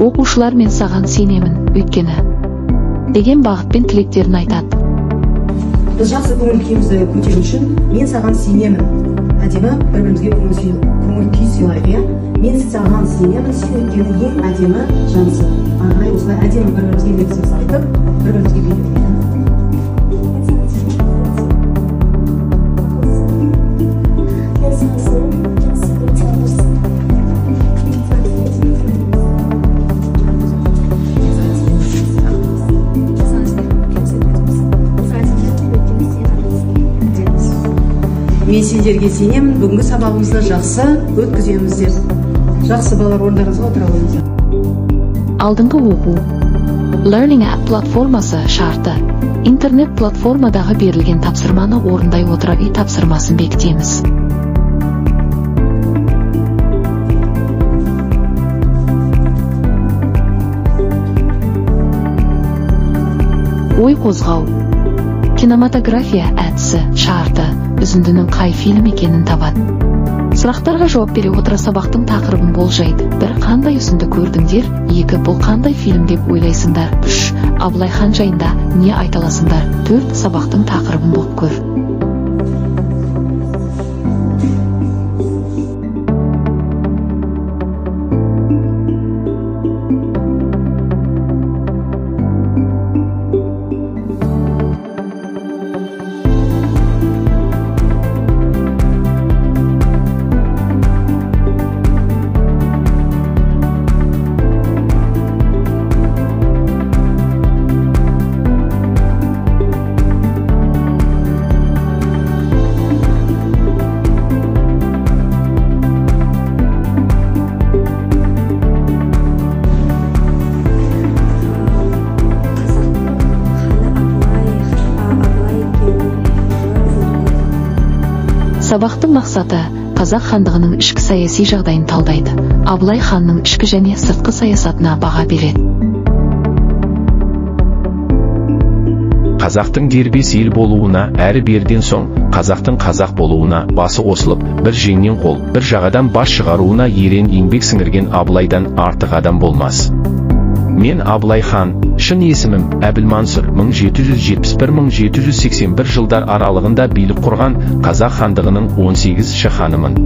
Оқушылар мен саған сенемін, өйткені деген бағытпен тілектерін айтады. Біз жақсы көңіл күйімізді көтеру үшін мен саған сенемін. Әдемі бір-бірімізге көңіл күй сыйлайық, иә? Мен саған сенемін, сен өйткені ең әдемі жансың. Арнайы осылай әдемі бір-бірімізге лебізімізді айтып, бір-бірімізге билейік. Мен сендерге сенемін, бүгінгі сабағымызды жақсы өткіземіз деп. Жақсы балалар, орындарыңызға отыра қойыңыздар. Алдыңғы оқу. Learning App платформасы шарты. Интернет платформадағы берілген тапсырманы орындай отыра үй тапсырмасын бекітеміз. Ой қозғау. Кинематография әдісі шарты. Үзіндінің қай фильм екенін табады. Сұрақтарға жауап бере отыра сабақтың тақырыбын болжайды. 1. Қандай үзінді көрдіңдер? 2. Бұл қандай фильм деп ойлайсыңдар? 3. Абылай хан жайында не айта аласыңдар? 4. Сабақтың тақырыбын болып көр. Сабақтың мақсаты Қазақ хандығының ішкі саяси жағдайын талдайды. Абылай ханның ішкі және сыртқы саясатына баға береді. Қазақтың дербес ел болуына әрі берден соң қазақтың қазақ болуына басы қосылып, бір жеңнен қол, бір жағадан бас шығаруына ерен еңбек сіңірген Абылайдан артық адам болмас. Мен Абылай хан, шын есімім Әбілмансұр, 1771-1781 жылдар аралығында билік құрған Қазақ хандығының 18-ші ханымын.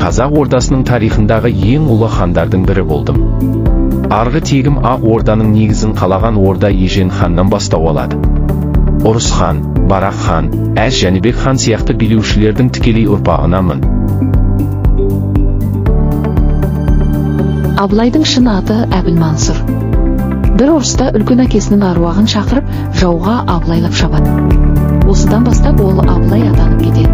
Қазақ ордасының тарихындағы ең ұлы хандардың бірі болдым. Арғы тегім Ақ орданың негізін қалаған орда Ежен ханнан бастау алады. Ұрыс хан, Барақ хан, Әз Жәнібек хан сияқты билеушілердің тікелей ұрпағынамын. Абылайдың шын аты Әбілмансұр. Бір ұрыста үлкен әкесінің аруағын шақырып, жауға Абылайлап шабады. Осыдан бастап ол Абылай атанып кетеді.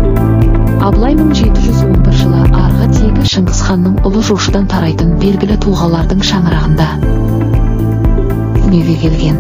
Абылай 1711 жылы арғы тегі Шыңғыс ханның ұлы жошыдан тарайтын белгілі тұлғалардың шаңырағында дүниеге келген.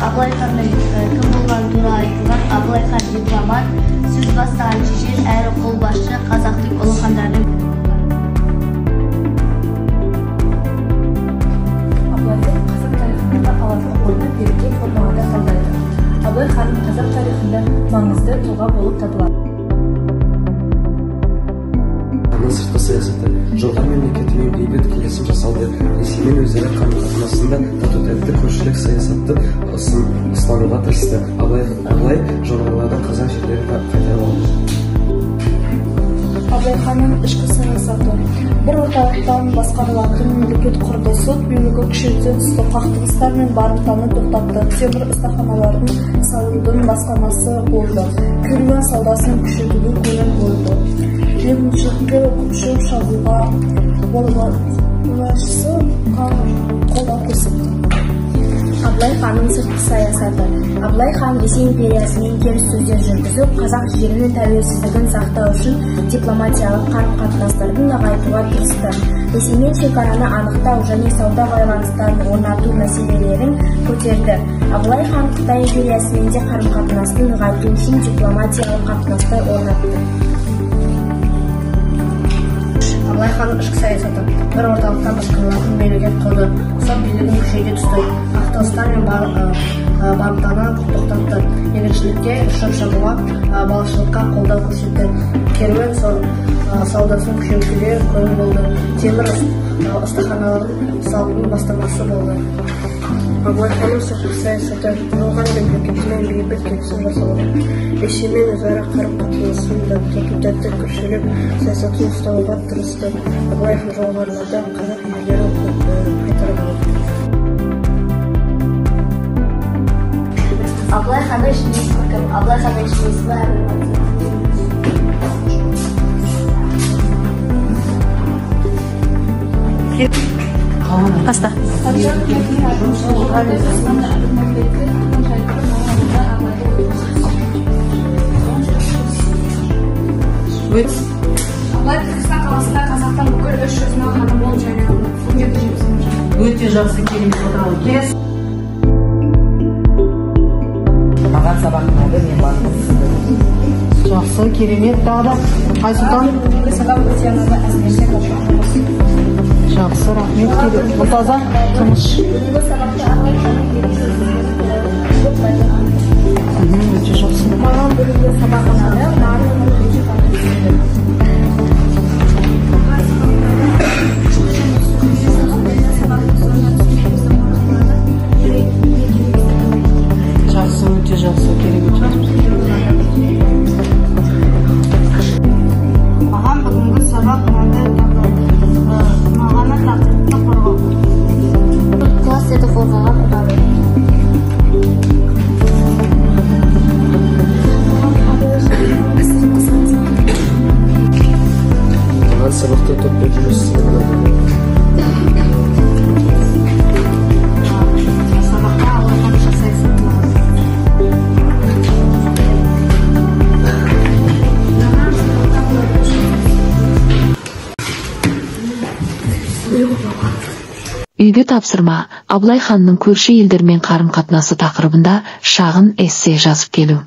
Абылай ханның кім болғаны туралы айтылған Абылай хан дипломат, сөз бастаған шешен әрі қолбасшы, қазақтың ұлы хандарының. Абылайды қазақ тарихында алатын орны береке формаларда талдайды. Абылай ханым қазақ тарихында маңызды тұлға болып табылады. Сыртқы саясаты жылдар мемлекетімен бейбіт келісім жасалды. Ресеймен өзара қарым-қатынасында тату-тәтті көршілік саясатты ұстануға тырысты. Абылай жоғарылардан қазақ жерлерін қайтарып алды. Абылай ханның ішкі саясаты бір орталықтан басқарылатын мемлекет құрды. Сот билігі күшейте түсті. Қақтығыстар мен барымтаны тоқтатты. Темір ұстаханалардың салудың басқармасы болды. Керуен саудасын күшейтуге көңіл бөлді. Жеміншілікке көшіп шығуға қолбасшысы қолдау көрсетті. Абылай ханның сыртқы саясаты. Абылай хан Ресей империясымен келіссөздер жүргізіп, қазақ жерінің тәуелсіздігін сақтау үшін дипломатиялық қарым-қатынастарды нығайтуға тырысты. Ресеймен шекараны анықтау және сауда байланыстарын орнату мәселелерін көтерді. Абылай хан Қытай империясымен де қарым-қатынасты нығайту үшін дипломатиялық қатынастар орнатты. Абылай ханның ішкі саясаты. Бір орталықтан басқарылатын мемлекет құрды. Сот билігін күшейте түсті. Қақтығыстар мен барымтаны тоқтатты. Егіншілікке, шөп-шабуға, балықшылыққа қолдау көрсетті. Керуен саудасын күшейтуге көңіл болды. Темір ұстаханаларын салудың бастамасы болды. Абылай ханның сыртқы саясаты. Жоғары мемлекетімен бейбіт келісім жасалды. Ресеймен өзара қарым-қатынасын дамыту тәртіп көшіріп, саясатын ұстануға тырысты. Абылай хан жоғарыларда қазақ елдері қайтарып алды. Абылай ханның ішінде кім? Абылай ханның ішінде есімі Баста. Абылай Түркістан қаласында қазақтан бүкіл 300 мың ханым болып жайнады. Өте жақсы керемет отырады. Келесі. Маған сабақтың алды мен бардым. Жақсы керемет. Тағы да Айсұлтан. Жақсы, рахмет. Мұлтаза, тыныш. Өте жақсы. Маған бүгінгі сабақ ұнады. Жақсы, өте жақсы, керемет. Маған бүгінгі сабақ ұнады. Маған тақырыпты қорғау. класс еді қорғаған ұнады. Маған сабақта топпен жұмыс істеуді ұнады. Сабақта алған саясаты ұнады. Үйге тапсырма. Абылай ханның көрші елдермен қарым-қатынасы тақырыбында шағын эссе жазып келу.